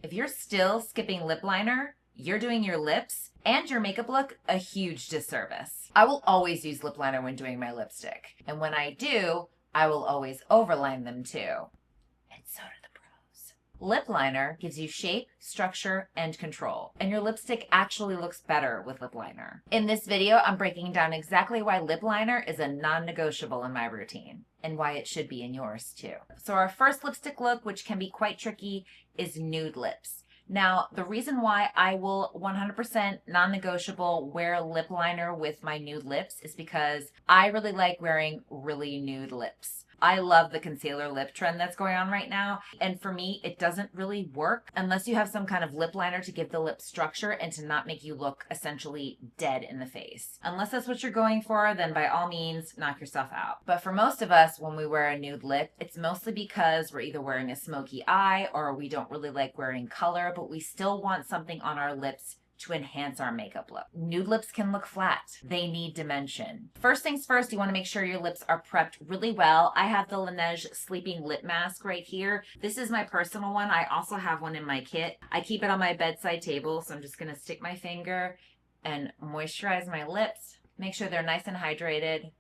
If you're still skipping lip liner, you're doing your lips and your makeup look a huge disservice. I will always use lip liner when doing my lipstick. And when I do, I will always overline them too. And so do the pros. Lip liner gives you shape, structure, and control. And your lipstick actually looks better with lip liner. In this video, I'm breaking down exactly why lip liner is a non-negotiable in my routine and why it should be in yours too. So our first lipstick look, which can be quite tricky, is nude lips. Now, the reason why I will 100% non-negotiable wear lip liner with my nude lips is because I really like wearing really nude lips. I love the concealer lip trend that's going on right now. And for me, it doesn't really work unless you have some kind of lip liner to give the lip structure and to not make you look essentially dead in the face. Unless that's what you're going for, then by all means, knock yourself out. But for most of us, when we wear a nude lip, it's mostly because we're either wearing a smoky eye or we don't really like wearing color, but we still want something on our lips to enhance our makeup look. Nude lips can look flat. They need dimension. First things first, you want to make sure your lips are prepped really well. I have the Laneige Sleeping Lip Mask right here. This is my personal one. I also have one in my kit. I keep it on my bedside table, so I'm just gonna stick my finger and moisturize my lips. Make sure they're nice and hydrated.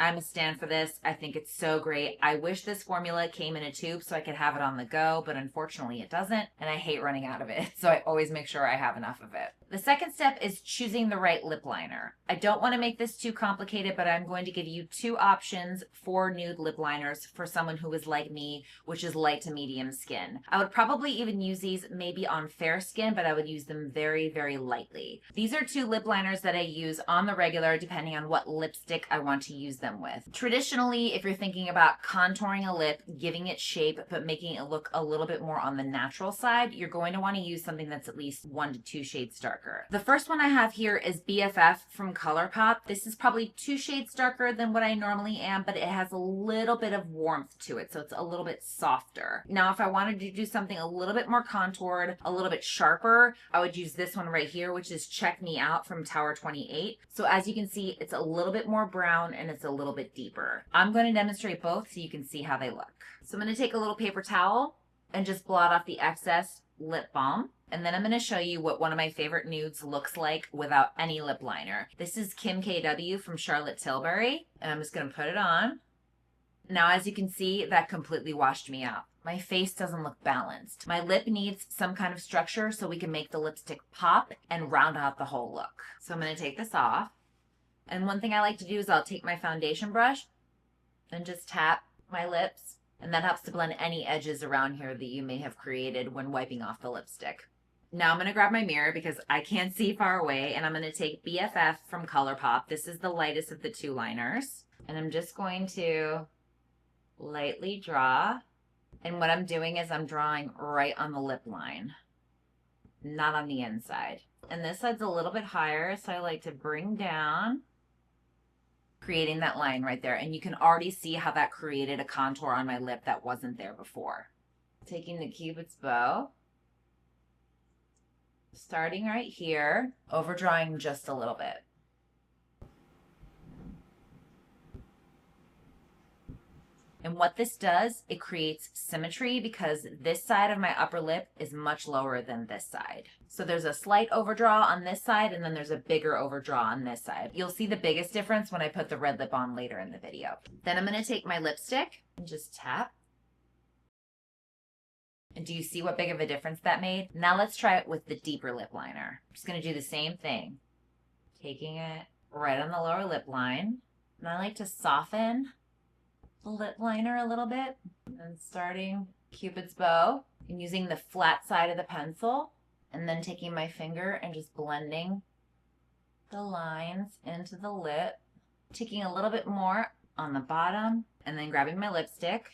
I'm a stan for this. I think it's so great. I wish this formula came in a tube so I could have it on the go, but unfortunately it doesn't, and I hate running out of it, so I always make sure I have enough of it. The second step is choosing the right lip liner. I don't want to make this too complicated, but I'm going to give you two options for nude lip liners for someone who is like me, which is light to medium skin. I would probably even use these maybe on fair skin, but I would use them very, very lightly. These are two lip liners that I use on the regular depending on what lipstick I want to use them with. Traditionally, if you're thinking about contouring a lip, giving it shape, but making it look a little bit more on the natural side, you're going to want to use something that's at least 1 to 2 shades darker. The first one I have here is BFF from ColourPop. This is probably 2 shades darker than what I normally am, but it has a little bit of warmth to it, so it's a little bit softer. Now, if I wanted to do something a little bit more contoured, a little bit sharper, I would use this one right here, which is Check Me Out from Tower 28. So as you can see, it's a little bit more brown and it's a little bit deeper. I'm going to demonstrate both so you can see how they look. So I'm going to take a little paper towel and just blot off the excess lip balm. And then I'm going to show you what one of my favorite nudes looks like without any lip liner. This is Kim KW from Charlotte Tilbury, and I'm just going to put it on. Now, as you can see, that completely washed me out. My face doesn't look balanced. My lip needs some kind of structure so we can make the lipstick pop and round out the whole look. So I'm going to take this off. And one thing I like to do is I'll take my foundation brush and just tap my lips. And that helps to blend any edges around here that you may have created when wiping off the lipstick. Now I'm going to grab my mirror because I can't see far away, and I'm going to take BFF from ColourPop. This is the lightest of the two liners. And I'm just going to lightly draw. And what I'm doing is I'm drawing right on the lip line, not on the inside. And this side's a little bit higher, so I like to bring down, creating that line right there. And you can already see how that created a contour on my lip that wasn't there before. Taking the Cupid's bow, starting right here, overdrawing just a little bit. And what this does, it creates symmetry because this side of my upper lip is much lower than this side. So there's a slight overdraw on this side, and then there's a bigger overdraw on this side. You'll see the biggest difference when I put the red lip on later in the video. Then I'm going to take my lipstick and just tap. And do you see what big of a difference that made? Now let's try it with the deeper lip liner. I'm just going to do the same thing. Taking it right on the lower lip line. And I like to soften the lip liner a little bit. And starting Cupid's bow and using the flat side of the pencil. And then taking my finger and just blending the lines into the lip. Taking a little bit more on the bottom. And then grabbing my lipstick.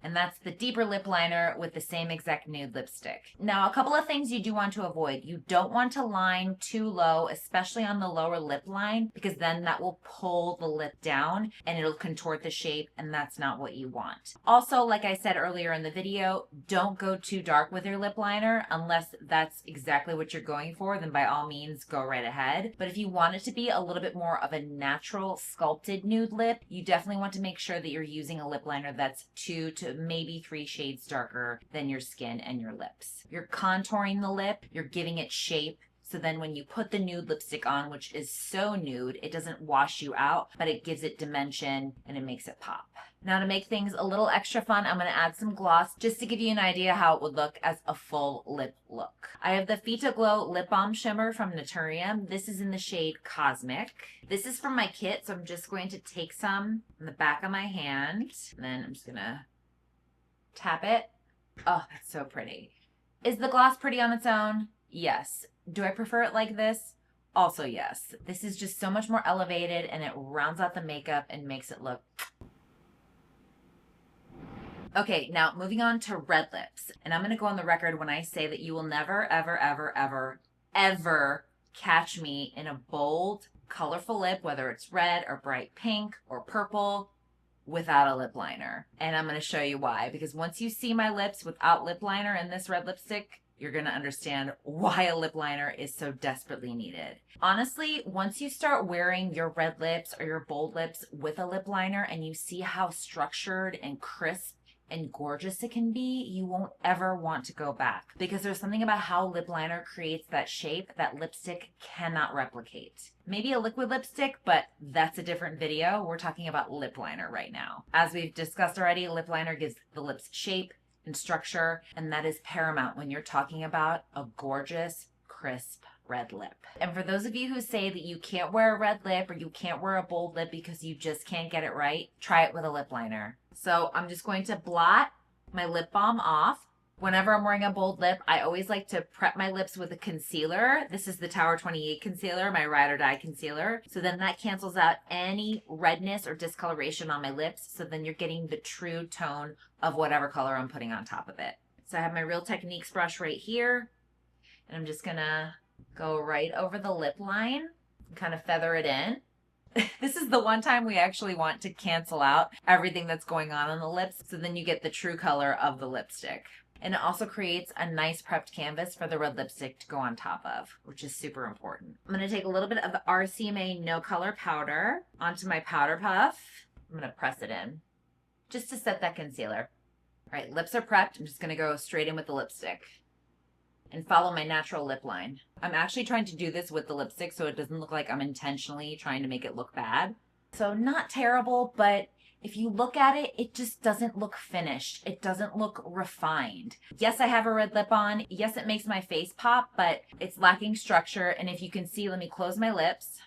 And that's the deeper lip liner with the same exact nude lipstick. Now, a couple of things you do want to avoid. You don't want to line too low, especially on the lower lip line, because then that will pull the lip down and it'll contort the shape, and that's not what you want. Also, like I said earlier in the video, don't go too dark with your lip liner unless that's exactly what you're going for, then by all means, go right ahead. But if you want it to be a little bit more of a natural sculpted nude lip, you definitely want to make sure that you're using a lip liner that's 2 to to maybe 3 shades darker than your skin and your lips. You're contouring the lip, you're giving it shape. So then when you put the nude lipstick on, which is so nude, it doesn't wash you out, but it gives it dimension and it makes it pop. Now to make things a little extra fun, I'm going to add some gloss just to give you an idea how it would look as a full lip look. I have the Fita Glow Lip Balm Shimmer from Naturium. This is in the shade Cosmic. This is from my kit, so I'm just going to take some on the back of my hand. And then I'm just going to tap it. Oh, that's so pretty. Is the gloss pretty on its own? Yes. Do I prefer it like this? Also yes. This is just so much more elevated and it rounds out the makeup and makes it look... Okay, now moving on to red lips. And I'm going to go on the record when I say that you will never, ever, ever, ever, ever catch me in a bold, colorful lip, whether it's red or bright pink or purple, without a lip liner. And I'm going to show you why. Because once you see my lips without lip liner in this red lipstick, you're going to understand why a lip liner is so desperately needed. Honestly, once you start wearing your red lips or your bold lips with a lip liner and you see how structured and crisp and gorgeous it can be, you won't ever want to go back, because there's something about how lip liner creates that shape that lipstick cannot replicate. Maybe a liquid lipstick, but that's a different video. We're talking about lip liner right now. As we've discussed already, lip liner gives the lips shape and structure, and that is paramount when you're talking about a gorgeous, crisp red lip. And for those of you who say that you can't wear a red lip or you can't wear a bold lip because you just can't get it right, try it with a lip liner. So I'm just going to blot my lip balm off. Whenever I'm wearing a bold lip, I always like to prep my lips with a concealer. This is the Tower 28 concealer, my Ride or Die concealer. So then that cancels out any redness or discoloration on my lips. So then you're getting the true tone of whatever color I'm putting on top of it. So I have my Real Techniques brush right here. And I'm just gonna go right over the lip line and kind of feather it in. This is the one time we actually want to cancel out everything that's going on the lips, so then you get the true color of the lipstick. And it also creates a nice prepped canvas for the red lipstick to go on top of, which is super important. I'm going to take a little bit of the RCMA No Color powder onto my powder puff. I'm going to press it in just to set that concealer. All right, lips are prepped. I'm just going to go straight in with the lipstick and follow my natural lip line. I'm actually trying to do this with the lipstick so it doesn't look like I'm intentionally trying to make it look bad. So not terrible, but if you look at it, it just doesn't look finished. It doesn't look refined. Yes, I have a red lip on. Yes, it makes my face pop, but it's lacking structure. And if you can see, let me close my lips.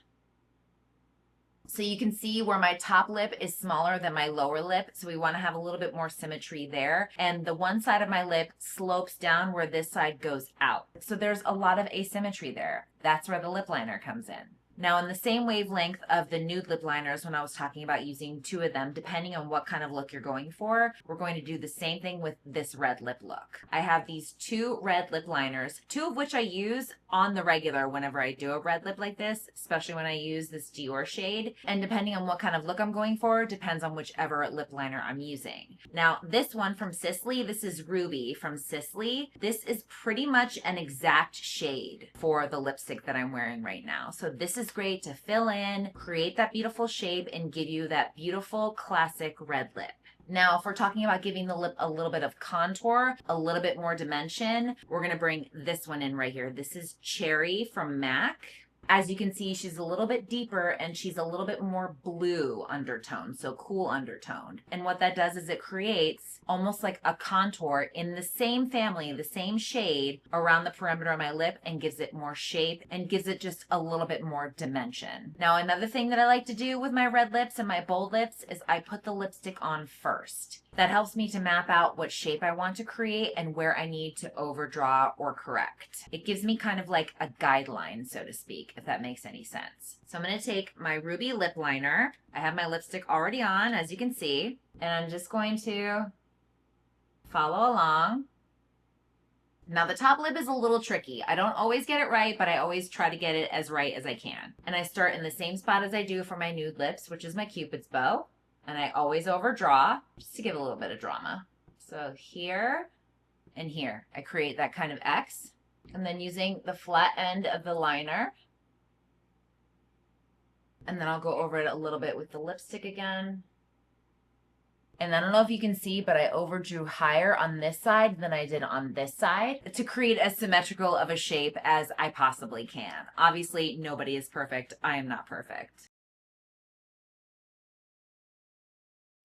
So you can see where my top lip is smaller than my lower lip. So we want to have a little bit more symmetry there. And the one side of my lip slopes down where this side goes out. So there's a lot of asymmetry there. That's where the lip liner comes in. Now, in the same wavelength of the nude lip liners, when I was talking about using 2 of them, depending on what kind of look you're going for, we're going to do the same thing with this red lip look. I have these 2 red lip liners, 2 of which I use on the regular whenever I do a red lip like this, especially when I use this Dior shade. And depending on what kind of look I'm going for, depends on whichever lip liner I'm using. Now, this one from Sisley, this is Ruby from Sisley. This is pretty much an exact shade for the lipstick that I'm wearing right now. So this is great to fill in, create that beautiful shape, and give you that beautiful classic red lip. Now, if we're talking about giving the lip a little bit of contour, a little bit more dimension, we're going to bring this one in right here. This is Cherry from MAC. As you can see, she's a little bit deeper and she's a little bit more blue undertone, so cool undertone. And what that does is it creates almost like a contour in the same family, the same shade around the perimeter of my lip, and gives it more shape and gives it just a little bit more dimension. Now, another thing that I like to do with my red lips and my bold lips is I put the lipstick on first. That helps me to map out what shape I want to create and where I need to overdraw or correct. It gives me kind of like a guideline, so to speak, if that makes any sense. So I'm going to take my Ruby lip liner. I have my lipstick already on, as you can see, and I'm just going to follow along. Now the top lip is a little tricky. I don't always get it right, but I always try to get it as right as I can. And I start in the same spot as I do for my nude lips, which is my Cupid's bow. And I always overdraw just to give a little bit of drama. So here and here, I create that kind of X. And then using the flat end of the liner, and then I'll go over it a little bit with the lipstick again. And I don't know if you can see, but I overdrew higher on this side than I did on this side to create as symmetrical of a shape as I possibly can. Obviously, nobody is perfect. I am not perfect.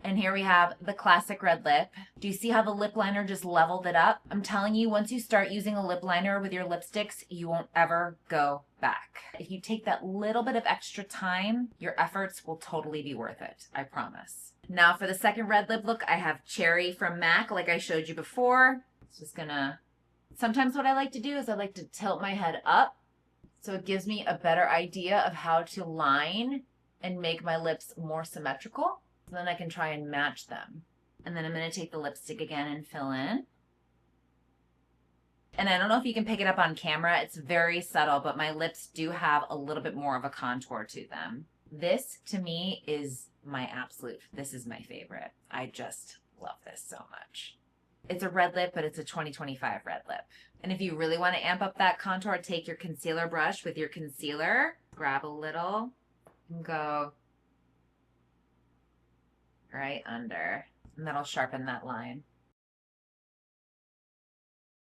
And here we have the classic red lip. Do you see how the lip liner just leveled it up? I'm telling you, once you start using a lip liner with your lipsticks, you won't ever go back. If you take that little bit of extra time, your efforts will totally be worth it. I promise. Now for the second red lip look, I have Cherry from MAC, like I showed you before. It's just gonna, sometimes what I like to do is I like to tilt my head up so it gives me a better idea of how to line and make my lips more symmetrical. So then I can try and match them. And then I'm going to take the lipstick again and fill in. And I don't know if you can pick it up on camera. It's very subtle, but my lips do have a little bit more of a contour to them. This, to me, is my absolute, this is my favorite. I just love this so much. It's a red lip, but it's a 2025 red lip. And if you really want to amp up that contour, take your concealer brush with your concealer, grab a little, and go right under, and that'll sharpen that line.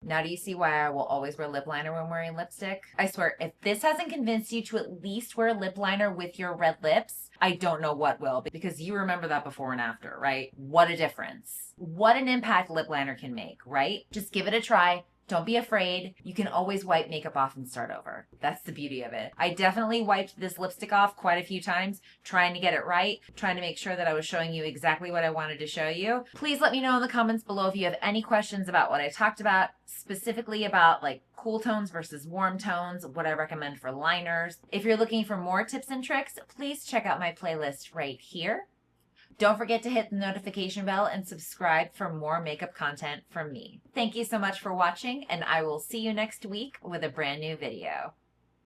Now do you see why I will always wear lip liner when wearing lipstick? I swear, if this hasn't convinced you to at least wear lip liner with your red lips, I don't know what will, because you remember that before and after, right? What a difference. What an impact lip liner can make, right? Just give it a try. Don't be afraid. You can always wipe makeup off and start over. That's the beauty of it. I definitely wiped this lipstick off quite a few times, trying to get it right, trying to make sure that I was showing you exactly what I wanted to show you. Please let me know in the comments below if you have any questions about what I talked about, specifically about like cool tones versus warm tones, what I recommend for liners. If you're looking for more tips and tricks, please check out my playlist right here. Don't forget to hit the notification bell and subscribe for more makeup content from me. Thank you so much for watching, and I will see you next week with a brand new video.